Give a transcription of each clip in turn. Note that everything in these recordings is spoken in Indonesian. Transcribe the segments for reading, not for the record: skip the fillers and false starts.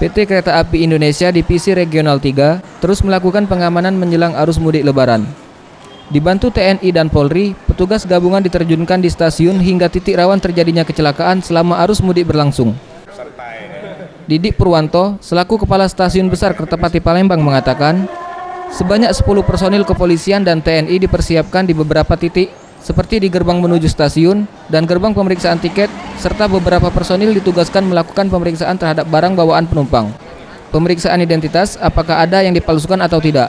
PT Kereta Api Indonesia Divisi Regional 3 terus melakukan pengamanan menjelang arus mudik Lebaran. Dibantu TNI dan Polri, petugas gabungan diterjunkan di stasiun hingga titik rawan terjadinya kecelakaan selama arus mudik berlangsung. Didik Purwanto, selaku Kepala Stasiun Besar Kertapati Palembang mengatakan, sebanyak 10 personil kepolisian dan TNI dipersiapkan di beberapa titik, seperti di gerbang menuju stasiun dan gerbang pemeriksaan tiket, serta beberapa personil ditugaskan melakukan pemeriksaan terhadap barang bawaan penumpang. Pemeriksaan identitas, apakah ada yang dipalsukan atau tidak.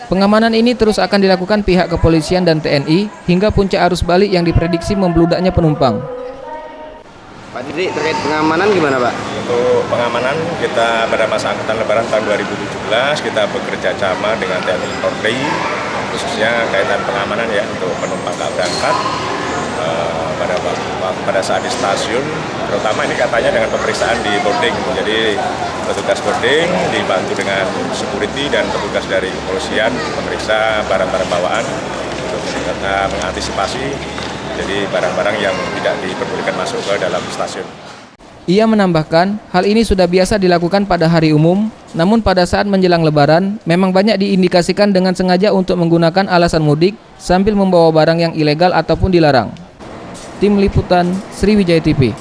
Pengamanan ini terus akan dilakukan pihak kepolisian dan TNI hingga puncak arus balik yang diprediksi membludaknya penumpang. Pak Didik, terkait pengamanan gimana Pak? Untuk pengamanan kita pada masa angkutan Lebaran tahun 2017 kita bekerja sama dengan TNI Polri, khususnya kaitan pengamanan ya untuk penumpang tak berangkat pada saat di stasiun, terutama ini katanya dengan pemeriksaan di boarding. Jadi petugas boarding dibantu dengan security dan petugas dari kepolisian memeriksa barang-barang bawaan untuk mengantisipasi jadi barang-barang yang tidak diperbolehkan masuk ke dalam stasiun. Ia menambahkan, hal ini sudah biasa dilakukan pada hari umum, namun pada saat menjelang Lebaran, memang banyak diindikasikan dengan sengaja untuk menggunakan alasan mudik sambil membawa barang yang ilegal ataupun dilarang. Tim Liputan Sriwijaya TV.